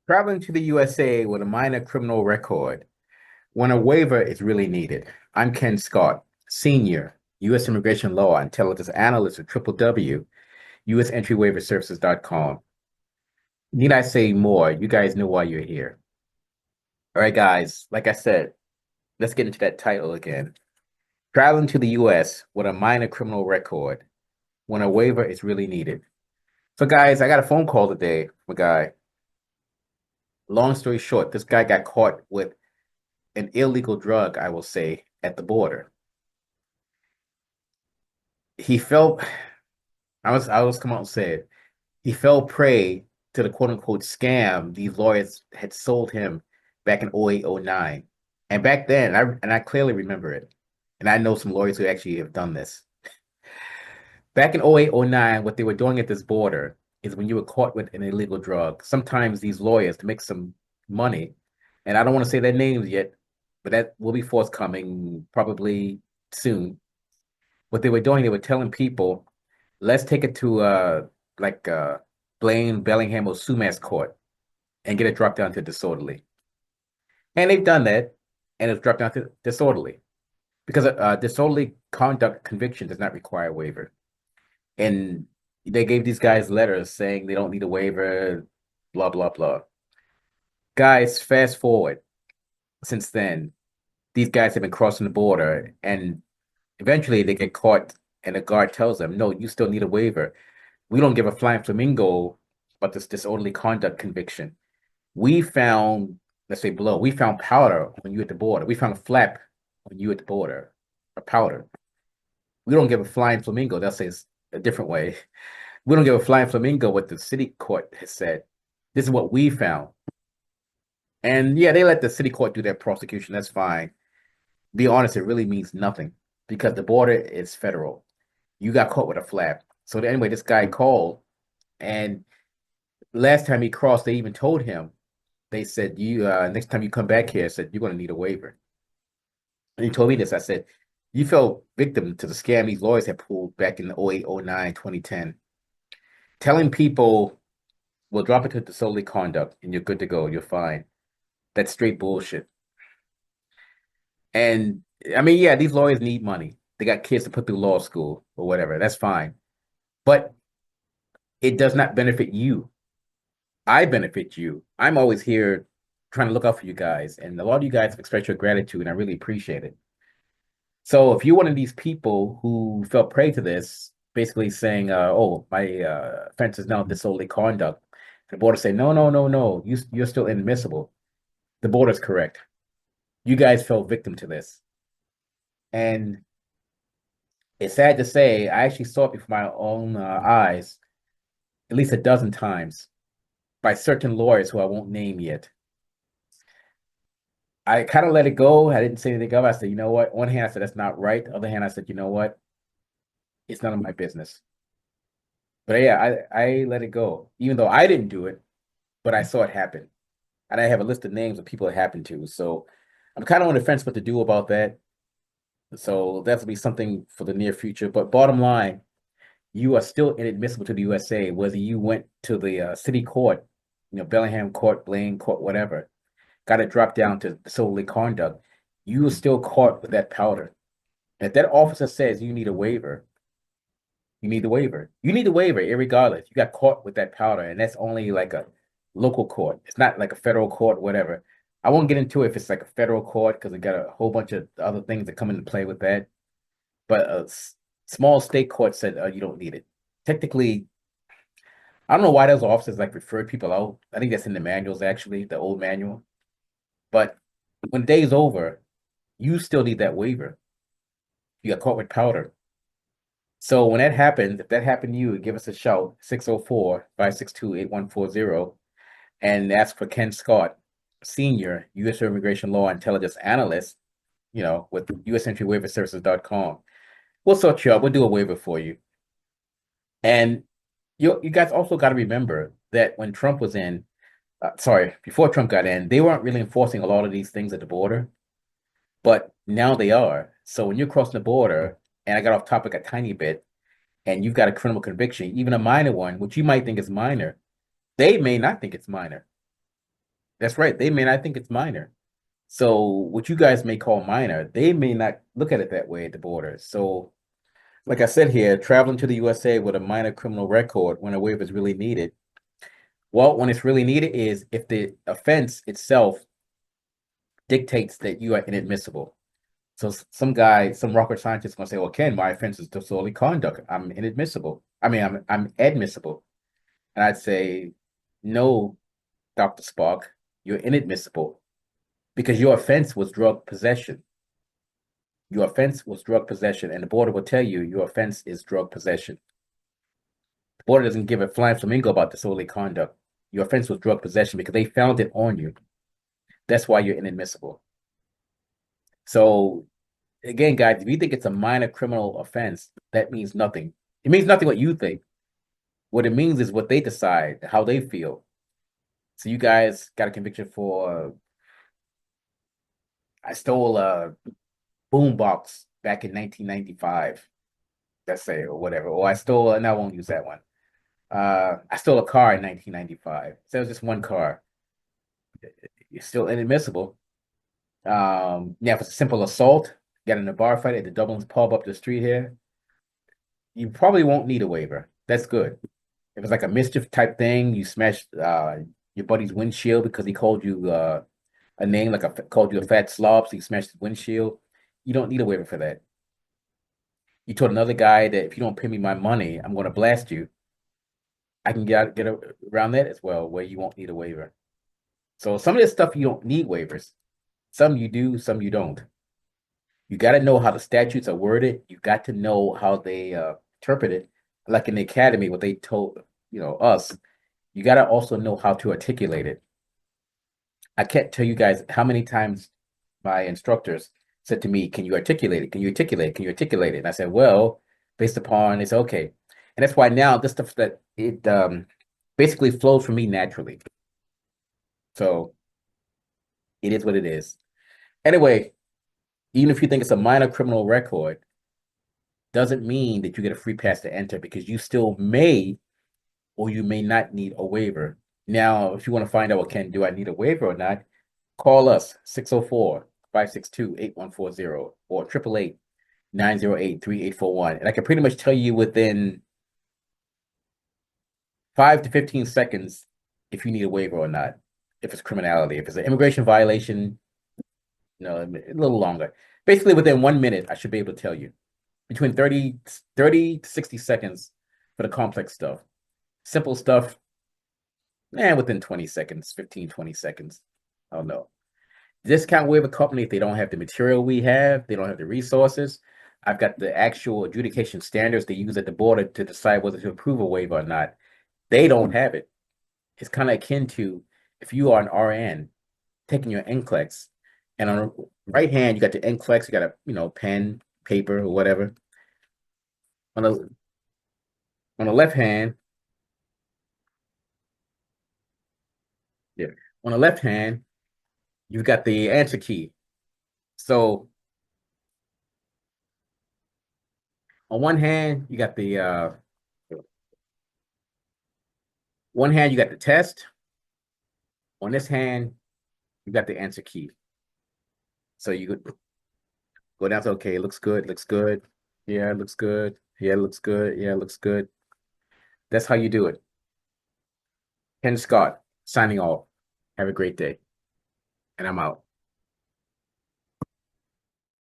Traveling to the USA with a minor criminal record when a waiver is really needed. I'm Ken Scott, Senior, U.S. Immigration Law Intelligence Analyst at www.usentry-waiver-services.com. Need I say more? You guys know why you're here. All right, guys, like I said, let's get into that title again. Traveling to the U.S. with a minor criminal record when a waiver is really needed. So, guys, I got a phone call today from a guy. Long story short, this guy got caught with an illegal drug, I will say, at the border. He felt I was come out and say it. He fell prey to the quote unquote scam these lawyers had sold him back in 08, 09. And back then, I clearly remember it. And I know some lawyers who actually have done this. Back in 08, 09, what they were doing at this border is when you were caught with an illegal drug, sometimes these lawyers to make some money, and I don't want to say their names yet, but that will be forthcoming probably soon. What they were doing, they were telling people, let's take it to like Blaine, Bellingham, or Sumas court and get it dropped down to disorderly. And they've done that, and it's dropped down to disorderly because disorderly conduct conviction does not require a waiver. And they gave these guys letters saying they don't need a waiver, blah, blah, blah. Guys, fast forward since then, these guys have been crossing the border and eventually they get caught and the guard tells them, no, you still need a waiver. We don't give a flying flamingo about this disorderly conduct conviction. We found, let's say below, we found powder on you at the border. We found a flap on you at the border, a powder. We don't give a flying flamingo. They'll say it's a different way. We don't give a flying flamingo what the city court has said. This is what we found. And yeah, they let the city court do their prosecution. That's fine. Be honest, it really means nothing because the border is federal. You got caught with a flap. So anyway, this guy called, and last time he crossed, they even told him, they said, you next time you come back here, said you're gonna need a waiver. And he told me this. I said, you fell victim to the scam these lawyers had pulled back in 08, 09, 2010, telling people we'll drop it to disorderly conduct and you're good to go, you're fine. That's straight bullshit. And I mean, yeah, these lawyers need money. They got kids to put through law school or whatever. That's fine. But it does not benefit you. I benefit you. I'm always here trying to look out for you guys. And a lot of you guys have expressed your gratitude, and I really appreciate it. So if you're one of these people who fell prey to this, basically saying, oh, my offense is now disorderly conduct, the border say, no, no, no, no, you're still inadmissible. The border is correct. You guys fell victim to this. And it's sad to say, I actually saw it before my own eyes at least a dozen times by certain lawyers who I won't name yet. I kind of let it go. I didn't say anything of it. I said, you know what? On one hand, I said, that's not right. The other hand, I said, you know what? It's none of my business. But yeah, I let it go, even though I didn't do it, but I saw it happen. And I have a list of names of people it happened to. So I'm kind of on the fence what to do about that. So that'll be something for the near future. But bottom line, you are still inadmissible to the USA, whether you went to the city court, Bellingham court, Blaine court, whatever, got it dropped down to disorderly conduct. You are still caught with that powder. And if that officer says you need a waiver, you need the waiver. You need the waiver, irregardless. You got caught with that powder, and that's only like a local court. It's not like a federal court, whatever. I won't get into it if it's like a federal court because it got a whole bunch of other things that come into play with that. But a small state court said you don't need it. Technically, I don't know why those officers like referred people out. I think that's in the manuals actually, the old manual. But when the day is over, you still need that waiver. You got caught with powder. So when that happens, if that happened to you, give us a shout, 604-562-8140, and ask for Ken Scott, Senior, U.S. Immigration Law Intelligence Analyst, with usentry-waiver-services.com. We'll sort you out. We'll do a waiver for you. And you guys also got to remember that when Trump was in, before Trump got in, they weren't really enforcing a lot of these things at the border, but now they are. So when you're crossing the border, and I got off topic a tiny bit, and you've got a criminal conviction, even a minor one, which you might think is minor, they may not think it's minor. That's right. They may not think it's minor. So what you guys may call minor, they may not look at it that way at the border. So, like I said here, traveling to the USA with a minor criminal record when a waiver is really needed. Well, when it's really needed is if the offense itself dictates that you are inadmissible. So some guy, some rocket scientist is gonna say, "Well, Ken, my offense is disorderly conduct. I'm inadmissible. I mean, I'm admissible." And I'd say, "No, Dr. Spark, you're inadmissible because your offense was drug possession. Your offense was drug possession, and the border will tell you your offense is drug possession. The border doesn't give a flying flamingo about disorderly conduct. Your offense was drug possession because they found it on you. That's why you're inadmissible." So again, guys, if you think it's a minor criminal offense, that means nothing. It means nothing what you think. What it means is what they decide, how they feel. So you guys got a conviction for I stole a boombox back in 1995, let's say, or whatever. Or I stole, and I won't use that one. I stole a car in 1995. So it was just one car. It's still inadmissible. Yeah, if it's a simple assault, got in a bar fight at the Dublin's pub up the street here, you probably won't need a waiver. That's good. If it's like a mischief type thing, you smashed your buddy's windshield because he called you a name, like called you a fat slob, so you smashed his windshield. You don't need a waiver for that. You told another guy that if you don't pay me my money, I'm going to blast you. I can get around that as well, where you won't need a waiver. So some of this stuff you don't need waivers. Some you do, some you don't. You got to know how the statutes are worded. You got to know how they interpret it. Like in the academy, what they told us, you got to also know how to articulate it. I can't tell you guys how many times my instructors said to me, "Can you articulate it? Can you articulate it? Can you articulate it?" And I said, "Well, based upon it's okay." And that's why now this stuff that it basically flows from me naturally. So it is what it is. Anyway, even if you think it's a minor criminal record, doesn't mean that you get a free pass to enter because you still may or you may not need a waiver. Now, if you want to find out, well, Ken, do I need a waiver or not? Call us 604-562-8140 or 888-908-3841. And I can pretty much tell you within 5 to 15 seconds if you need a waiver or not, if it's criminality. If it's an immigration violation, a little longer. Basically, within 1 minute, I should be able to tell you. Between 30 to 60 seconds for the complex stuff. Simple stuff, within 20 seconds, 15, 20 seconds. I don't know. Discount waiver company, if they don't have the material we have, they don't have the resources. I've got the actual adjudication standards they use at the border to decide whether to approve a waiver or not. They don't have it. It's kind of akin to if you are an RN taking your NCLEX, and on the right hand you got the NCLEX, you got a pen, paper, or whatever. On the left hand, yeah, on the left hand you've got the answer key. So on one hand you got the test. On this hand, you got the answer key. So you could go down to okay, it looks good, looks good. Yeah, it looks good. Yeah, it looks good. Yeah, it looks good. That's how you do it. Ken Scott, signing off. Have a great day. And I'm out.